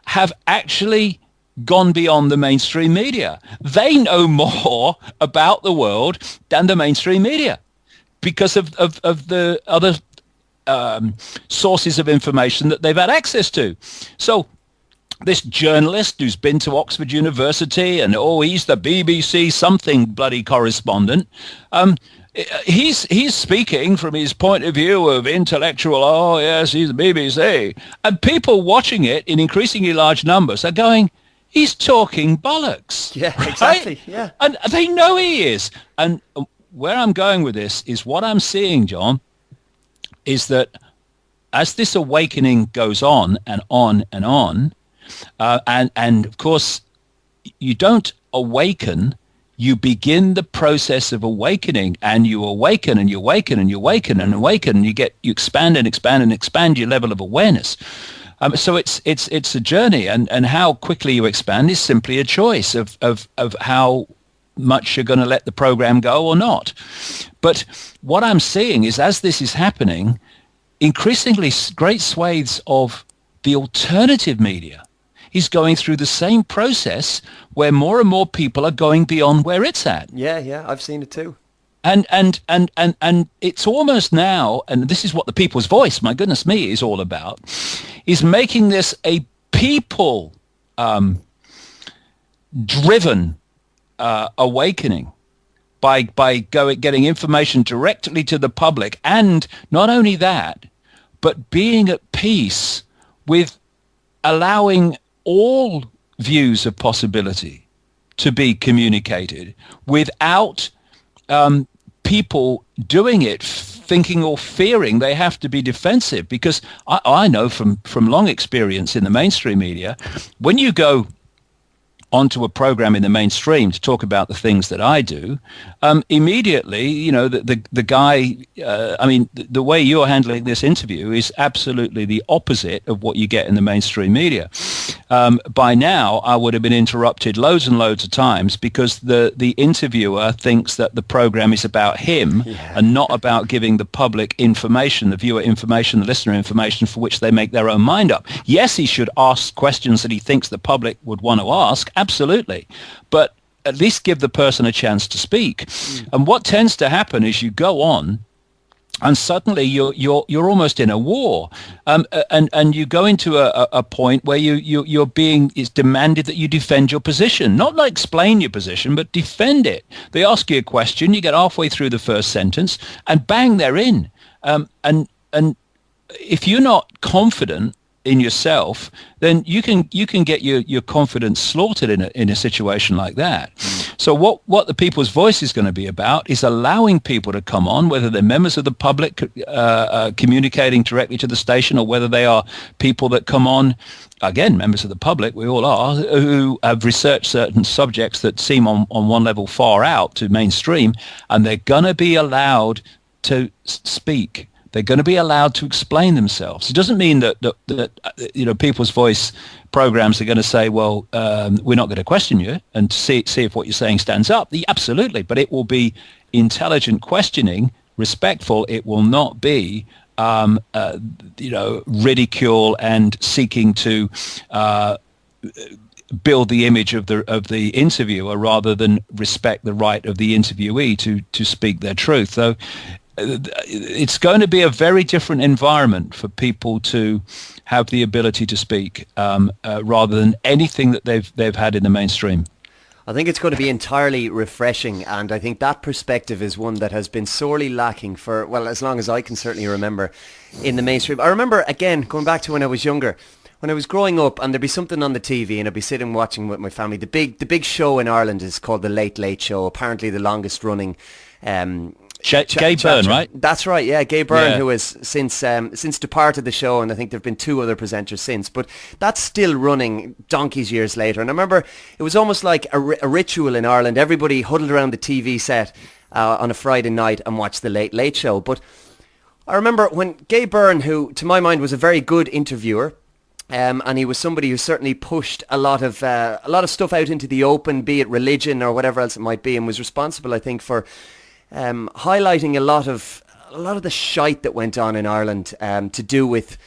have actually gone beyond the mainstream media. They know more about the world than the mainstream media because of the other sources of information that they've had access to. So this journalist who's been to Oxford University and, he's the BBC something bloody correspondent, he's speaking from his point of view of intellectual, yes, he's the BBC. And people watching it in increasingly large numbers are going, he's talking bollocks. Yeah, exactly. Right? Yeah. And they know he is. And where I'm going with this is what I'm seeing, John, is that as this awakening goes on and on and on, and of course, you don't awaken, you begin the process of awakening, and you awaken and you awaken and you awaken and awaken, and you expand and expand and expand your level of awareness. So it's a journey, and how quickly you expand is simply a choice of how much you're going to let the program go or not. But what I'm seeing is, as this is happening, increasingly great swathes of the alternative media is going through the same process where more and more people are going beyond where it's at. Yeah, I've seen it too. And it's almost now, and this is what the People's Voice, my goodness me, is all about, is making this a people driven awakening. by getting information directly to the public, and not only that, but being at peace with allowing all views of possibility to be communicated without people doing it thinking or fearing they have to be defensive. Because I know from long experience in the mainstream media, when you go onto a program in the mainstream to talk about the things that I do, immediately, you know, the guy, the way you're handling this interview is absolutely the opposite of what you get in the mainstream media. By now, I would have been interrupted loads and loads of times because the interviewer thinks that the program is about him and not about giving the public information, the viewer information, the listener information for which they make their own mind up. Yes, he should ask questions that he thinks the public would want to ask, absolutely, but at least give the person a chance to speak. And what tends to happen is you go on and suddenly you're almost in a war, and you go into a point where it's demanded that you defend your position, not like explain your position, but defend it. They ask you a question, you get halfway through the first sentence, and bang, they're in. And if you're not confident in yourself, then you can get your confidence slaughtered in a situation like that. So what the People's Voice is going to be about is allowing people to come on, whether they're members of the public communicating directly to the station, or whether they are people that come on, again, members of the public, we all are, who have researched certain subjects that seem on one level far out to mainstream, and they're going to be allowed to speak. They're going to be allowed to explain themselves. It doesn't mean that People's Voice programs are going to say, well, we're not going to question you and see if what you're saying stands up. Absolutely, but it will be intelligent questioning, respectful. It will not be ridicule and seeking to build the image of the interviewer rather than respect the right of the interviewee to speak their truth. So it's going to be a very different environment for people to have the ability to speak, rather than anything that they've had in the mainstream. I think it's going to be entirely refreshing, and I think that perspective is one that has been sorely lacking for, well, as long as I can certainly remember in the mainstream. I remember, again, going back to when I was younger, when I was growing up, and there'd be something on the TV and I'd be sitting watching with my family. The big show in Ireland is called The Late Late Show, apparently the longest running Gay Byrne, right? That's right, yeah, Gay Byrne, who has since departed the show, and I think there have been 2 other presenters since, but that's still running donkey's years later. And I remember it was almost like a ritual in Ireland. Everybody huddled around the TV set on a Friday night and watched The Late Late Show. But I remember when Gay Byrne, who to my mind was a very good interviewer, and he was somebody who certainly pushed a lot of stuff out into the open, be it religion or whatever else it might be, and was responsible, I think, for highlighting a lot of the shite that went on in Ireland, to do with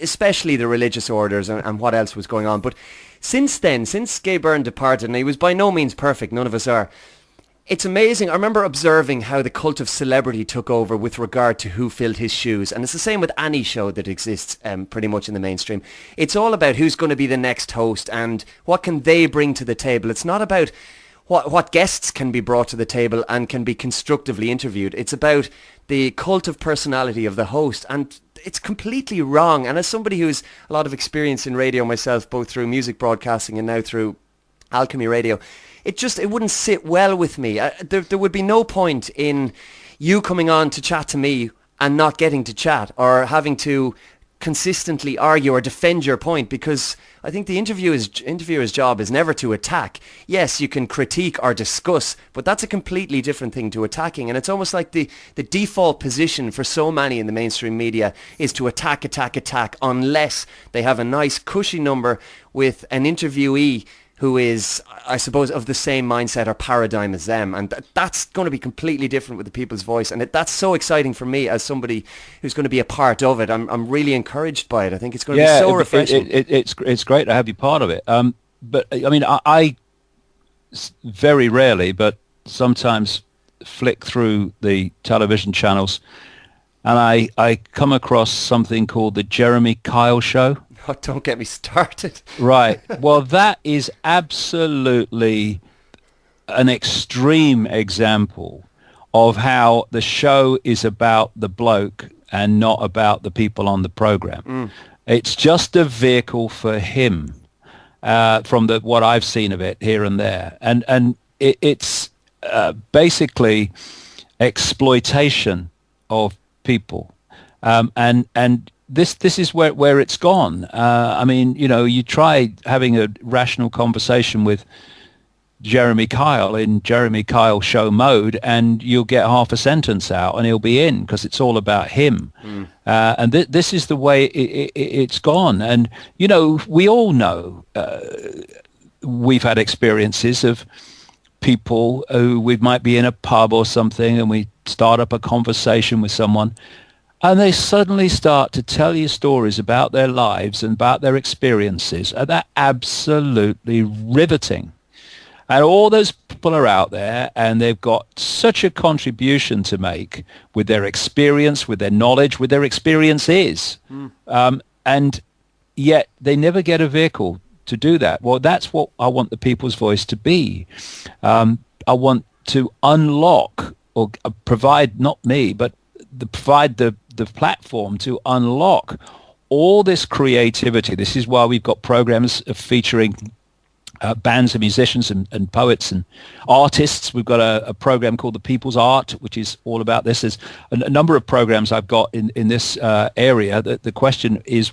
especially the religious orders and what else was going on. But since then, since Gay Byrne departed, and he was by no means perfect, none of us are, it's amazing. I remember observing how the cult of celebrity took over with regard to who filled his shoes. And it's the same with any show that exists pretty much in the mainstream. It's all about who's going to be the next host and what can they bring to the table. It's not about what guests can be brought to the table and can be constructively interviewed. It's about the cult of personality of the host, and it's completely wrong. And as somebody who's a lot of experience in radio myself, both through music broadcasting and now through Alchemy Radio, it wouldn't sit well with me. There would be no point in you coming on to chat to me and not getting to chat, or having to consistently argue or defend your point, because I think the interviewer's job is never to attack. Yes, you can critique or discuss, but that's a completely different thing to attacking. And it's almost like the default position for so many in the mainstream media is to attack, unless they have a nice cushy number with an interviewee who is, I suppose, of the same mindset or paradigm as them. And that's going to be completely different with the People's Voice. And that's so exciting for me as somebody who's going to be a part of it. I'm really encouraged by it. I think it's going to be so refreshing. It's great to have you part of it. But, I mean, I very rarely, but sometimes flick through the television channels, and I come across something called the Jeremy Kyle Show. Oh, don't get me started. Right. Well, that is absolutely an extreme example of how the show is about the bloke and not about the people on the program. It's just a vehicle for him, from what I've seen of it here and there, and it's basically exploitation of people, and this is where it's gone. I mean, you try having a rational conversation with Jeremy Kyle in Jeremy Kyle show mode, and you'll get half a sentence out and he'll be in, because it's all about him. And this is the way it's gone. And we all know, we've had experiences of people who we might be in a pub or something, and we start up a conversation with someone, and they suddenly start to tell you stories about their lives and about their experiences, and they're absolutely riveting. And all those people are out there, and they've got such a contribution to make with their experience, with their knowledge, with their experiences. And yet they never get a vehicle to do that. Well, that's what I want the people's voice to be. I want to unlock, or provide, not me, but provide the platform to unlock all this creativity. This is why we've got programs featuring bands of musicians and poets and artists. We've got a program called The People's Art, which is all about this. There's a number of programs I've got in this area. The question is,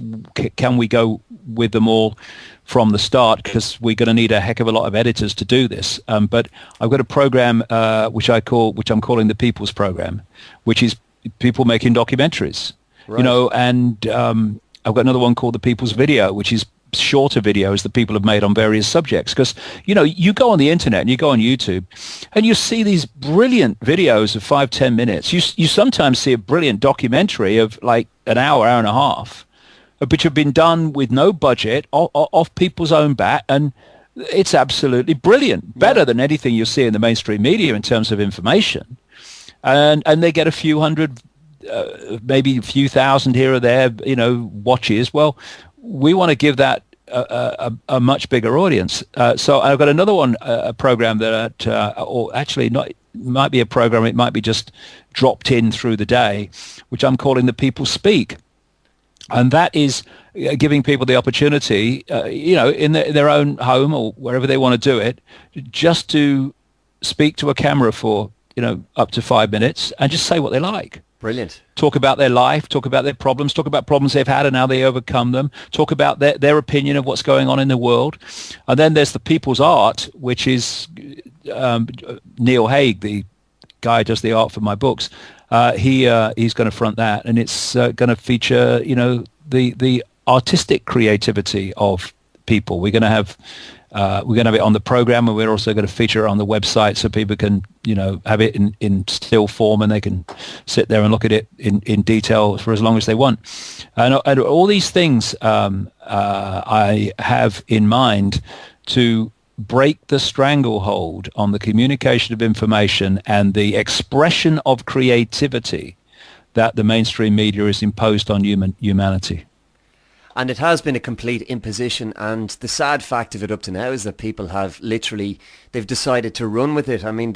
can we go with them all from the start? Because we're going to need a heck of a lot of editors to do this. But I've got a program which I'm calling the People's Program, which is people making documentaries. Right. And I've got another one called The People's Video, which is shorter videos that people have made on various subjects. Because you go on the internet and you go on YouTube and you see these brilliant videos of 5-10 minutes. You sometimes see a brilliant documentary of like an hour and a half, which have been done with no budget, off people's own bat, and it's absolutely brilliant, better than anything you'll see in the mainstream media in terms of information. And they get a few hundred, maybe a few thousand here or there, watches. Well, we want to give that a much bigger audience. So I've got another one, a program that, or actually not, might be a program, it might be just dropped in through the day, which I'm calling The People Speak. And that is giving people the opportunity, in their own home or wherever they want to do it, just to speak to a camera for, up to 5 minutes and just say what they like. Brilliant. Talk about their life, talk about their problems, talk about problems they've had and how they overcome them, talk about their opinion of what's going on in the world. And then there's The People's Art, which is Neil Haig, the guy who does the art for my books. He's going to front that, and it's going to feature, the artistic creativity of people. We're going to have it on the program, and we're also going to feature it on the website so people can, have it in still form, and they can sit there and look at it in detail for as long as they want. And all these things I have in mind to break the stranglehold on the communication of information and the expression of creativity that the mainstream media has imposed on humanity. And it has been a complete imposition, and the sad fact of it up to now is that people have they've decided to run with it. I mean,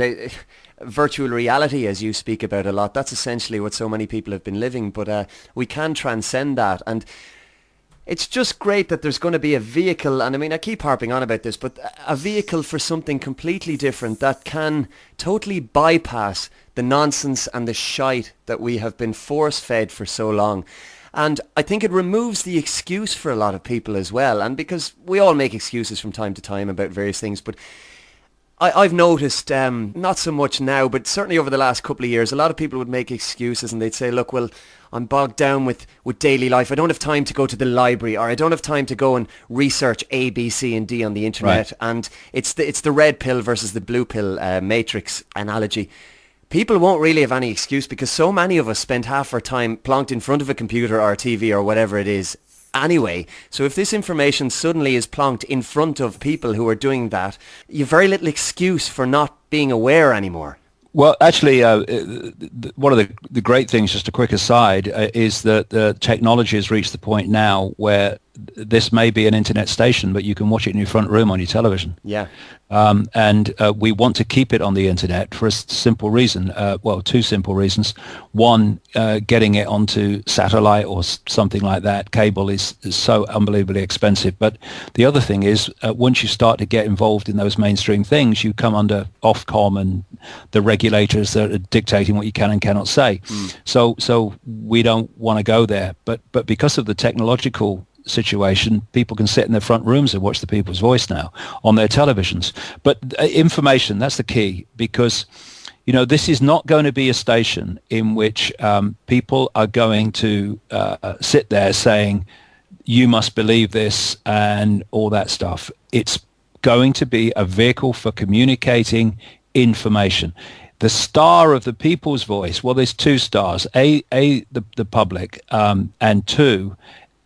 virtual reality, as you speak about a lot, that's essentially what so many people have been living, but we can transcend that. And it's just great that there's going to be a vehicle, and I mean, I keep harping on about this, but a vehicle for something completely different that can totally bypass the nonsense and the shite that we have been force-fed for so long. And I think it removes the excuse for a lot of people as well. And because we all make excuses from time to time about various things, but I've noticed, not so much now, but certainly over the last couple of years, a lot of people would make excuses and they'd say, look, well, I'm bogged down with daily life. I don't have time to go to the library, or I don't have time to go and research A, B, C, and D on the internet. Right. And it's the red pill versus the blue pill matrix analogy. People won't really have any excuse because so many of us spend half our time plonked in front of a computer or a TV or whatever it is anyway. So if this information suddenly is plonked in front of people who are doing that, you've very little excuse for not being aware anymore. Well, actually, one of the great things, just a quick aside, is that the technology has reached the point now where this may be an internet station, but you can watch it in your front room on your television. Yeah. And we want to keep it on the internet for a simple reason. Well, two simple reasons. One, getting it onto satellite or something like that, cable is so unbelievably expensive. But the other thing is, once you start to get involved in those mainstream things, you come under Ofcom and the regulators that are dictating what you can and cannot say. So we don't want to go there. But because of the technological situation, people can sit in their front rooms and watch the People's Voice now on their televisions. But information, that's the key, because this is not going to be a station in which people are going to sit there saying, you must believe this and all that stuff. It's going to be a vehicle for communicating information. The star of the People's Voice, well, there's two stars, the public, and two,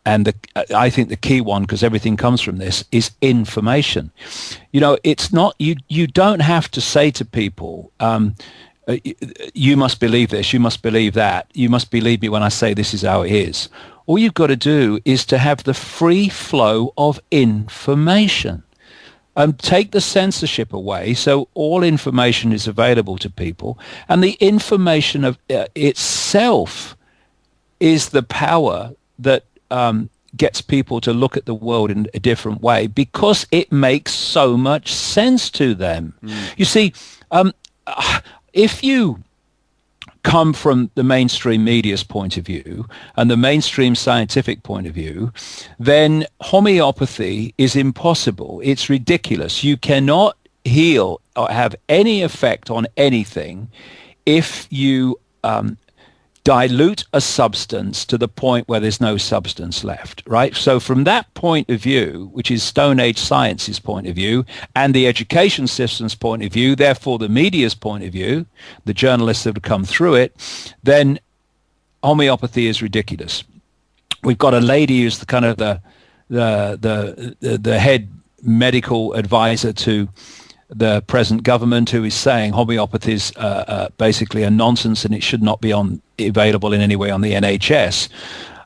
and I think the key one, because everything comes from this, is information. It's not, you don't have to say to people, you must believe this, you must believe that, you must believe me when I say this is how it is. All you've got to do is to have the free flow of information. Take the censorship away, so all information is available to people, and the information of itself is the power that gets people to look at the world in a different way, because it makes so much sense to them. You see, if you come from the mainstream media's point of view and the mainstream scientific point of view, then homeopathy is impossible. It's ridiculous. You cannot heal or have any effect on anything if you dilute a substance to the point where there's no substance left, right? So from that point of view, which is Stone Age science's point of view and the education system's point of view, therefore the media's point of view, the journalists that have come through it, then homeopathy is ridiculous. We've got a lady who's the kind of the head medical advisor to the present government, who is saying homeopathy is basically a nonsense and it should not be available in any way on the NHS.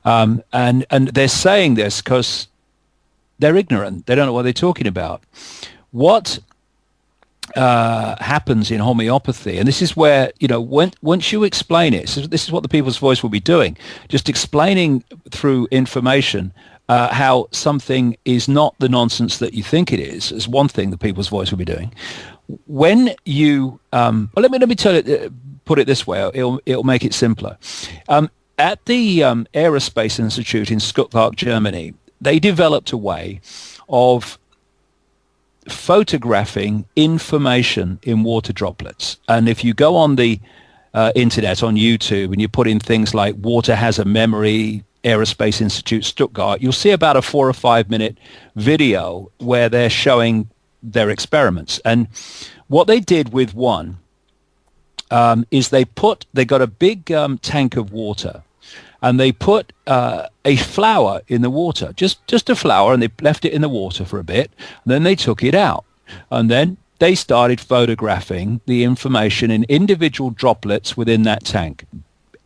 And they're saying this because they're ignorant. They don't know what they're talking about. What happens in homeopathy, and this is where, once you explain it, so this is what the People's Voice will be doing, just explaining through information how something is not the nonsense that you think it is one thing the People's Voice will be doing. When you, well, let me tell it, put it this way, it'll make it simpler. At the Aerospace Institute in Stuttgart, Germany, they developed a way of photographing information in water droplets. And if you go on the internet, on YouTube, and you put in things like water has a memory, Aerospace Institute Stuttgart, you'll see about a 4 or 5 minute video where they're showing their experiments. And what they did with one is they got a big tank of water, and they put a flower in the water, just a flower, and they left it in the water for a bit, and then they took it out, and then they started photographing the information in individual droplets within that tank.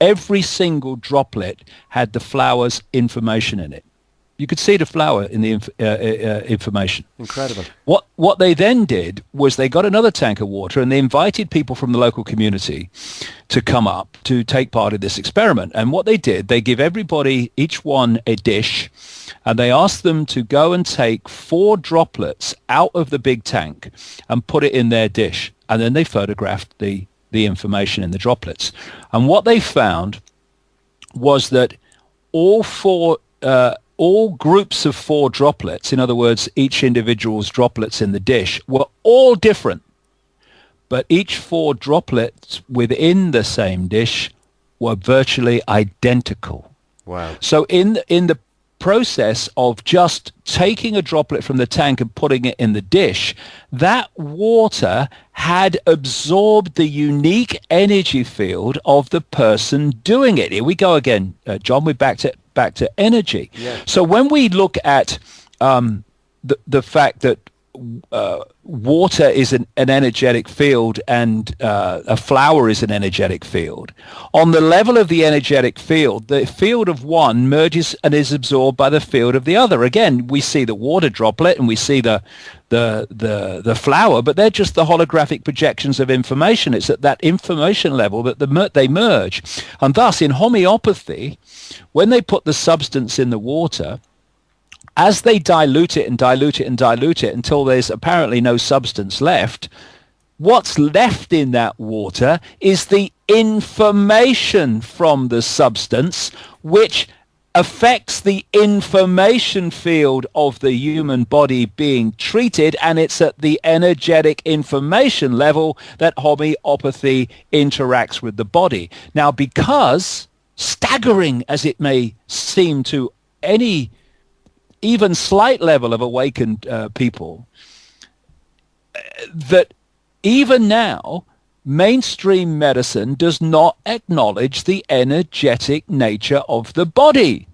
Every single droplet had the flower's information in it. You could see the flower in the information. Incredible. What they then did was they got another tank of water, and they invited people from the local community to come up to take part in this experiment. And what they did, they give everybody, each one, a dish, and they asked them to go and take 4 droplets out of the big tank and put it in their dish. And then they photographed the information in the droplets. And what they found was that all groups of 4 droplets, in other words, each individual's droplets in the dish, were all different. But each 4 droplets within the same dish were virtually identical. Wow. So in the process of just taking a droplet from the tank and putting it in the dish, that water had absorbed the unique energy field of the person doing it. Here we go again, John. We're back to energy. Yeah. So when we look at the fact that water is an energetic field, and a flower is an energetic field. On the level of the energetic field, the field of one merges and is absorbed by the field of the other. Again, we see the water droplet and we see the flower, but they're just the holographic projections of information. It's at that information level that they merge. And thus, in homeopathy, when they put the substance in the water, as they dilute it and dilute it and dilute it until there's apparently no substance left, what's left in that water is the information from the substance, which affects the information field of the human body being treated, and it's at the energetic information level that homeopathy interacts with the body. Now, because, staggering as it may seem to any even slight level of awakened people, that even now mainstream medicine does not acknowledge the energetic nature of the body,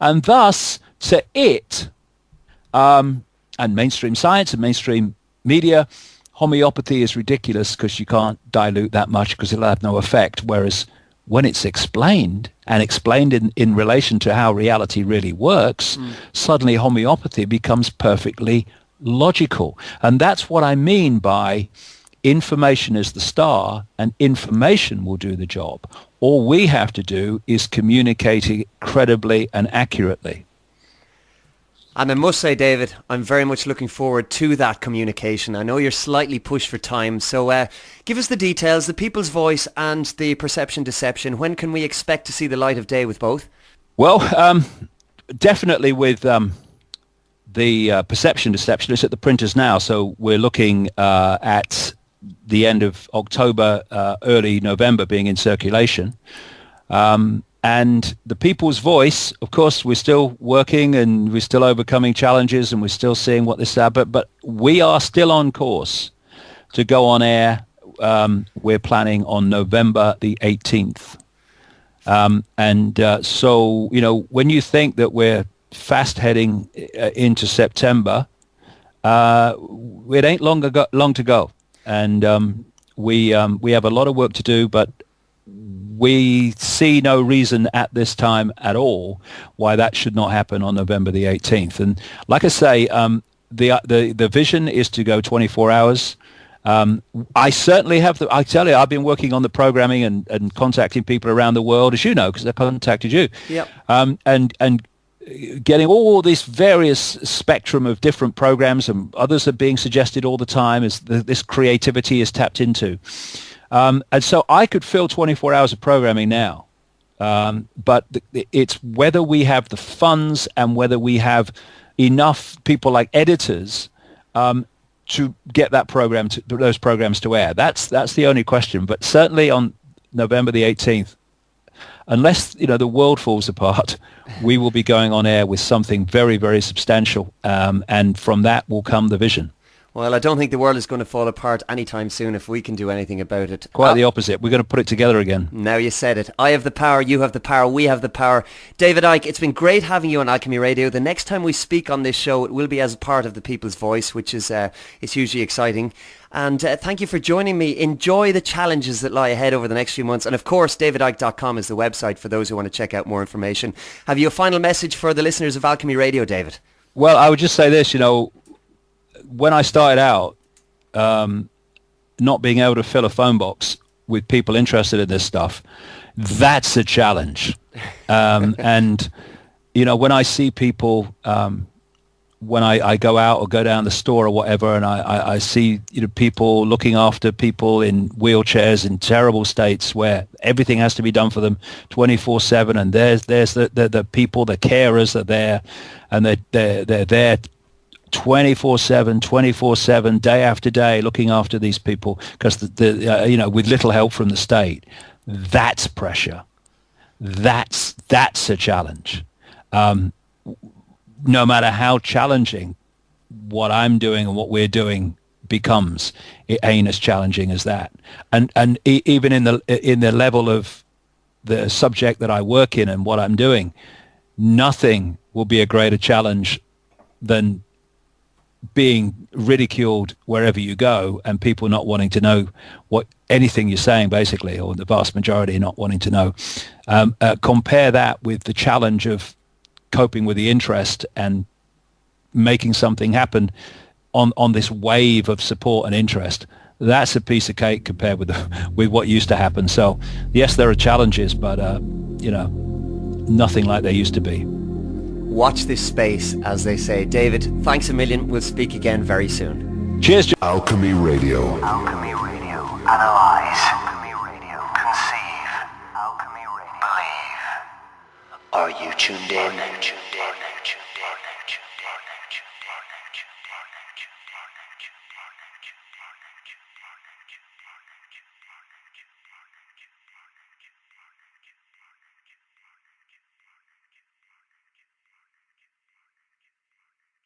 and thus to it and mainstream science and mainstream media, homeopathy is ridiculous because you can't dilute that much because it'll have no effect. Whereas when it's explained, and explained in relation to how reality really works, suddenly homeopathy becomes perfectly logical. And that's what I mean by information is the star, and information will do the job. All we have to do is communicate it credibly and accurately. And I must say, David, I'm very much looking forward to that communication. I know you're slightly pushed for time, so give us the details, the People's Voice and the Perception Deception. When can we expect to see the light of day with both? Well, definitely with the Perception Deception. It's at the printers now, so we're looking at the end of October, early November being in circulation. And the People's Voice, of course, we're still working and we're still overcoming challenges and we're still seeing what this is, but we are still on course to go on air. We're planning on November the 18th. So, you know, when you think that we're fast heading into September, it ain't long to go. And we have a lot of work to do, but we see no reason at this time at all why that should not happen on November the 18th. And like I say, the vision is to go 24 hours. I certainly have I tell you, I've been working on the programming and contacting people around the world, as you know, because I contacted you. Yep. And getting all this various spectrum of different programs, and others are being suggested all the time as this creativity is tapped into. And so I could fill 24 hours of programming now, but it's whether we have the funds and whether we have enough people like editors to get those programs to air. That's the only question. But certainly on November the 18th, unless the world falls apart, we will be going on air with something very, very substantial, and from that will come the vision. Well, I don't think the world is going to fall apart anytime soon if we can do anything about it. Quite the opposite. We're going to put it together again. Now you said it. I have the power, you have the power, we have the power. David Icke, it's been great having you on Alchemy Radio. The next time we speak on this show, it will be as a part of the People's Voice, which is it's hugely exciting. And thank you for joining me. Enjoy the challenges that lie ahead over the next few months. And of course, davidicke.com is the website for those who want to check out more information. Have you a final message for the listeners of Alchemy Radio, David? Well, I would just say this, when I started out, not being able to fill a phone box with people interested in this stuff, that's a challenge. And, when I see people, when I go out or go down the store or whatever, and I see people looking after people in wheelchairs in terrible states where everything has to be done for them 24/7, and there's the people, the carers are there, and they're there 24/7, day after day, looking after these people because with little help from the state. That's pressure. That's a challenge. No matter how challenging what I'm doing and what we're doing becomes, it ain't as challenging as that. And even in the level of the subject that I work in and what I'm doing, nothing will be a greater challenge than being ridiculed wherever you go, and people not wanting to know what anything you're saying, basically, or the vast majority not wanting to know. Compare that with the challenge of coping with the interest and making something happen on this wave of support and interest. That's a piece of cake compared with what used to happen. So yes, there are challenges, but nothing like they used to be. Watch this space, as they say. David, thanks a million. We'll speak again very soon. Cheers. Alchemy Radio. Alchemy Radio. Analyze. Alchemy Radio. Conceive. Alchemy Radio. Believe. Are you tuned in?